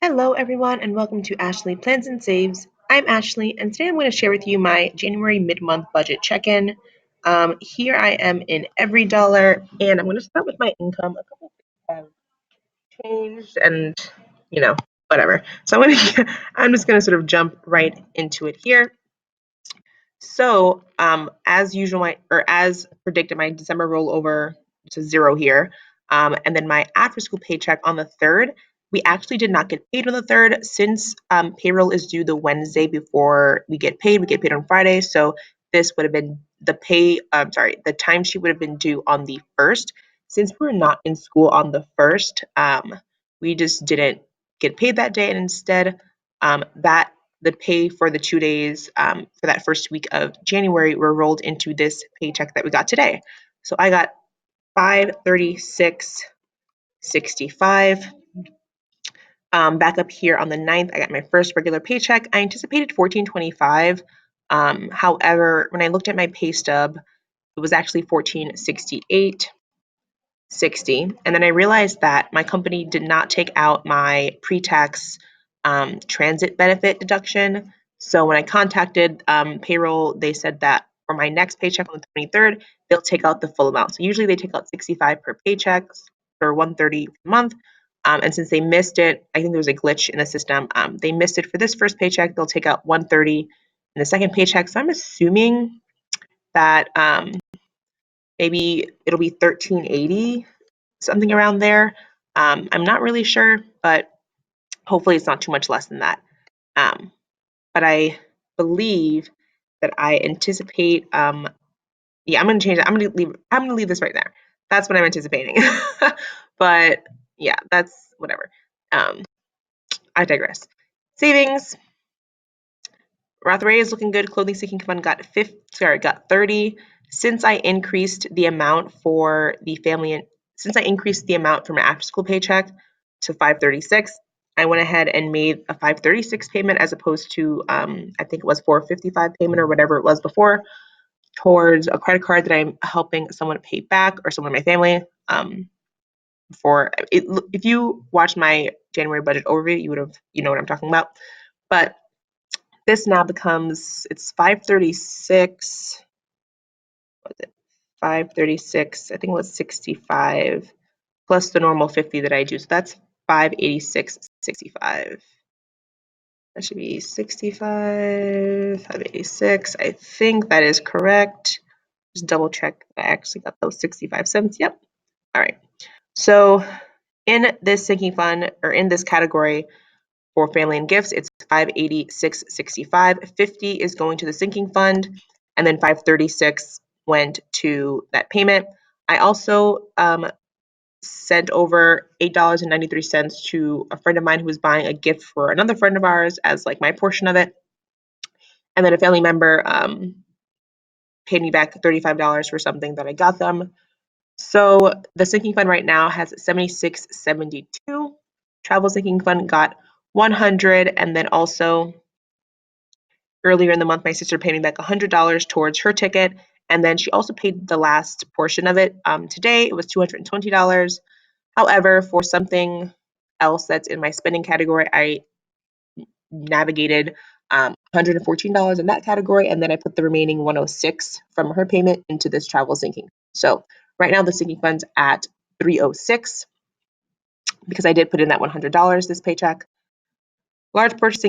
Hello, everyone, and welcome to Ashley Plans and Saves. I'm Ashley, and today I'm going to share with you my January mid-month budget check-in. Here I am in EveryDollar, and I'm going to start with my income. A couple things have changed, and whatever. So I'm just going to sort of jump right into it here. So, as usual, as predicted, my December rollover to zero here, and then my after-school paycheck on the third. We actually did not get paid on the third since payroll is due the Wednesday before we get paid. We get paid on Friday, so this would have been the pay. The timesheet would have been due on the first. Since we're not in school on the first, we just didn't get paid that day, and instead, that the pay for the 2 days for that first week of January were rolled into this paycheck that we got today. So I got 536.65. Back up here on the 9th, I got my first regular paycheck. I anticipated 1425. However, when I looked at my pay stub, it was actually 1468.60. And then I realized that my company did not take out my pre-tax transit benefit deduction. So when I contacted payroll, they said that for my next paycheck on the 23rd, they'll take out the full amount. So usually they take out 65 per paycheck for 130 a month. And since they missed it, I think there was a glitch in the system. They missed it for this first paycheck. They'll take out 130 in the second paycheck. So I'm assuming that maybe it'll be 1380, something around there. I'm not really sure, but hopefully it's not too much less than that. But I believe that I anticipate. Yeah, I'm gonna change that. I'm gonna leave this right there. That's what I'm anticipating. But yeah, that's whatever. Um, I digress. Savings. Roth IRA is looking good. Clothing sinking fund got 30. Since I increased the amount for the family, and since I increased the amount for my after school paycheck to 536, I went ahead and made a 536 payment as opposed to I think it was 455 payment or whatever it was before, towards a credit card that I'm helping someone pay back, or someone in my family. For it, if you watch my January budget overview, you know what I'm talking about. But this now becomes, it's 536. What was it? 536. I think it was 65 plus the normal 50 that I do. So that's 586.65. That should be 65, 586. I think that is correct. Just double check that I actually got those 65 cents. Yep. All right. So in this sinking fund, or in this category for family and gifts, it's 586.65. 50 is going to the sinking fund, and then 536 went to that payment. I also sent over $8.93 to a friend of mine who was buying a gift for another friend of ours as like my portion of it. And then a family member paid me back $35 for something that I got them. So the sinking fund right now has 76.72. Travel sinking fund got 100, and then also earlier in the month, my sister paid me back $100 towards her ticket, and then she also paid the last portion of it. Today it was $220. However, for something else that's in my spending category, I navigated $114 in that category, and then I put the remaining 106 from her payment into this travel sinking. So right now the sinking fund's at 306 because I did put in that $100 this paycheck. Large purchase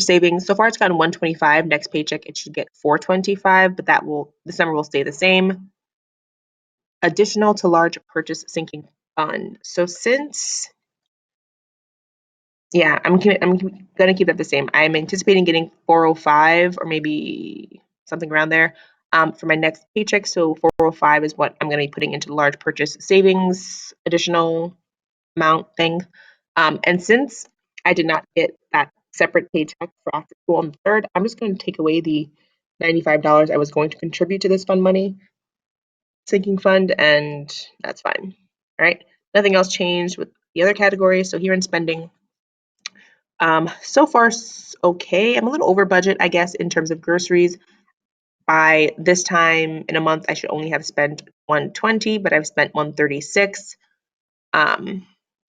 savings. So far it's gotten 125. Next paycheck it should get 425, but this number will stay the same. Additional to large purchase sinking fund. So since I'm gonna keep that the same. I'm anticipating getting 405 or maybe something around there for my next paycheck. So 405 is what I'm gonna be putting into the large purchase savings additional amount thing. And since I did not get that separate paycheck for after school on the third, I'm just going to take away the $95 I was going to contribute to this fund money sinking fund, and that's fine. All right. Nothing else changed with the other categories. So here in spending, so far okay. I'm a little over budget, I guess, in terms of groceries. By this time in a month, I should only have spent 120, but I've spent 136.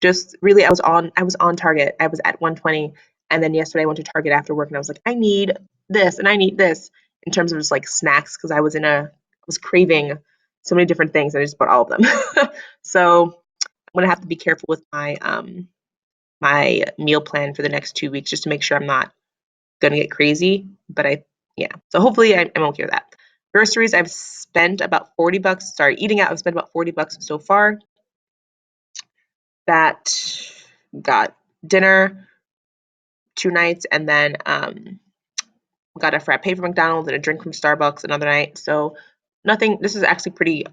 just really I was on target. I was at 120, and then yesterday I went to Target after work and I was like, I need this and I need this in terms of just like snacks because I was craving so many different things and I just bought all of them. So I'm gonna have to be careful with my meal plan for the next 2 weeks just to make sure I'm not gonna get crazy. But yeah. So hopefully I'm okay with that. Groceries, I've spent about $40. Sorry, eating out, I've spent about $40 so far. That got dinner 2 nights, and then got a frappe from McDonald's and a drink from Starbucks another night. So nothing. This is actually pretty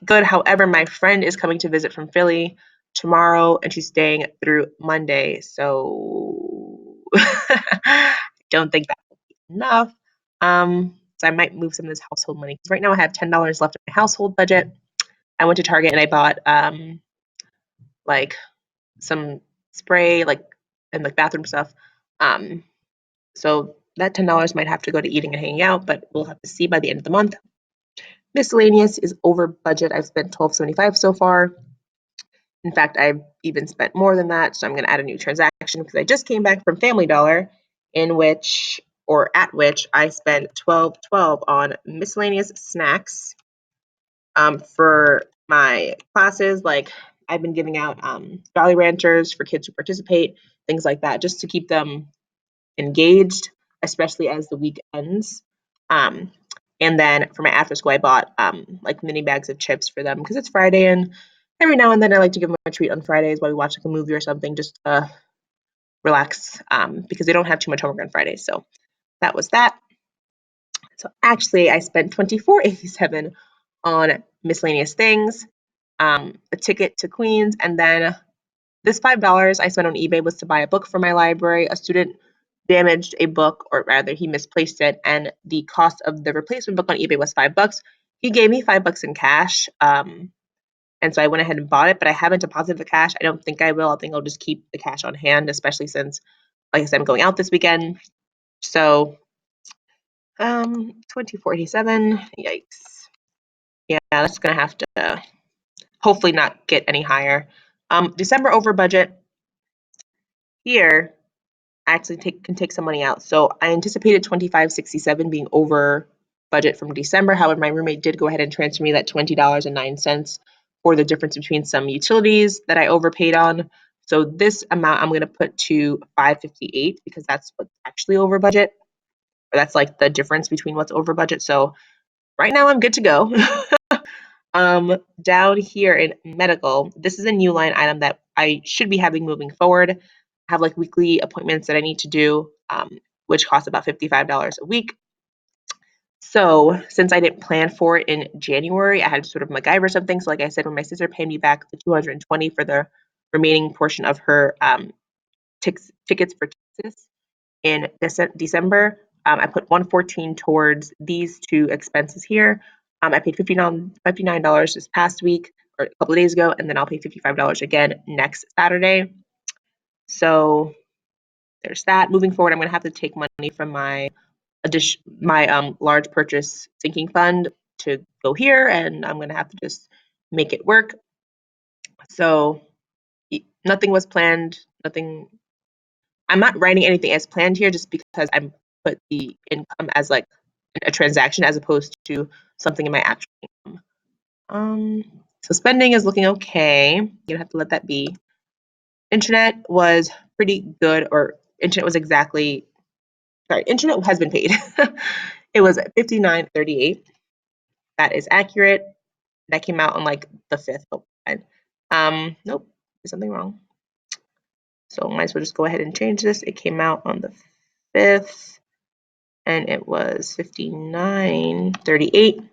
good. However, my friend is coming to visit from Philly tomorrow, and she's staying through Monday. So don't think that will be enough. So I might move some of this household money because right now I have $10 left in my household budget. I went to Target and I bought like some spray, like and like bathroom stuff. Um, so that $10 might have to go to eating and hanging out, but we'll have to see by the end of the month. Miscellaneous is over budget. I've spent $12.75 so far. In fact, I've even spent more than that, so I'm going to add a new transaction because I just came back from Family Dollar, in which or at which I spent $12.12 on miscellaneous snacks for my classes. Like I've been giving out Jolly Ranchers for kids who participate, things like that, just to keep them engaged, especially as the week ends. Um, and then for my after school, I bought like mini bags of chips for them because it's Friday, and every now and then I like to give them a treat on Fridays while we watch like a movie or something, just relax because they don't have too much homework on Fridays. So that was that. So actually, I spent $24.87 on miscellaneous things, a ticket to Queens, and then this $5 I spent on eBay was to buy a book for my library. A student damaged a book, or rather, he misplaced it, and the cost of the replacement book on eBay was $5. He gave me $5 in cash, and so I went ahead and bought it. But I haven't deposited the cash. I don't think I will. I think I'll just keep the cash on hand, especially since, like I said, I'm going out this weekend. So, 24.87. Yikes. Yeah, that's gonna have to hopefully not get any higher. December over budget. Here, I actually can take some money out. So I anticipated 25.67 being over budget from December. However, my roommate did go ahead and transfer me that $20.09 for the difference between some utilities that I overpaid on. So this amount I'm going to put to 558 because that's what's actually over budget. Or that's like the difference between what's over budget. So right now I'm good to go. Down here in medical, this is a new line item that I should be having moving forward. I have like weekly appointments that I need to do, which cost about $55 a week. So since I didn't plan for it in January, I had to sort of MacGyver something. So like I said, when my sister paid me back the $220 for the remaining portion of her tickets for Texas in December, I put 114 towards these two expenses here. I paid $59 this past week or a couple of days ago, and then I'll pay $55 again next Saturday. So there's that. Moving forward, I'm going to have to take money from my large purchase sinking fund to go here, and I'm going to have to just make it work. So nothing was planned. Nothing. I'm not writing anything as planned here, just because I'm put the income as like a transaction as opposed to something in my actual income. So spending is looking okay. You're gonna have to let that be. Internet was pretty good, or internet was exactly, sorry, internet has been paid. It was at 59.38. That is accurate. That came out on like the 5th. Oh, fine. Nope, there's something wrong. So might as well just go ahead and change this. It came out on the 5th and it was 59.38.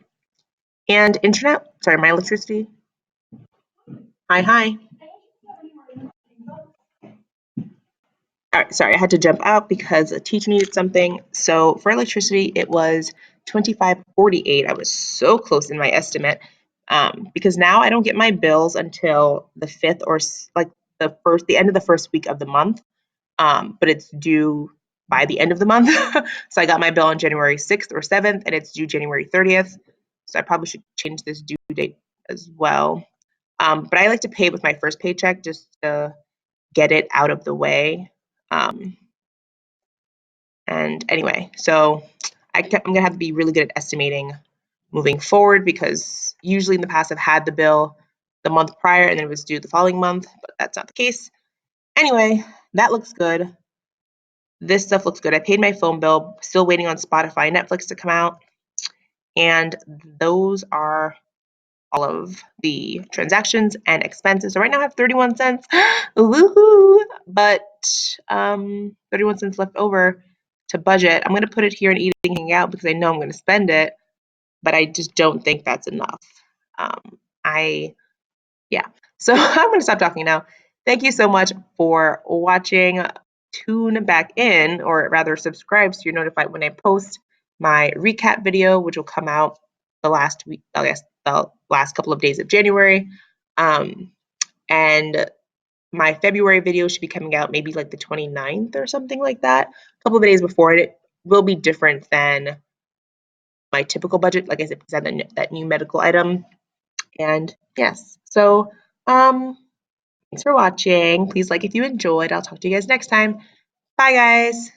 And internet, sorry, my electricity. Hi. All right, sorry, I had to jump out because a teacher needed something. So for electricity, it was 25.48. I was so close in my estimate, because now I don't get my bills until the 5th or like the end of the first week of the month. But it's due by the end of the month. So I got my bill on January 6th or 7th, and it's due January 30th. So I probably should change this due date as well. But I like to pay with my first paycheck just to get it out of the way. And anyway, so I'm gonna have to be really good at estimating moving forward, because usually in the past I've had the bill the month prior and then it was due the following month, but that's not the case. Anyway, that looks good. This stuff looks good. I paid my phone bill, still waiting on Spotify and Netflix to come out. And those are all of the transactions and expenses. So right now I have 31 cents. Woohoo! But 31 cents left over to budget. I'm going to put it here in eating hangout because I know I'm going to spend it, but I just don't think that's enough. Yeah. So I'm going to stop talking now. Thank you so much for watching. Tune back in, or rather subscribe so you're notified when I post my recap video, which will come out the last week, I guess the last couple of days of January. And my February video should be coming out maybe like the 29th or something like that, a couple of days before it. It will be different than my typical budget, like I said, because I have that new medical item. And yes, so thanks for watching. Please like if you enjoyed. I'll talk to you guys next time. Bye, guys.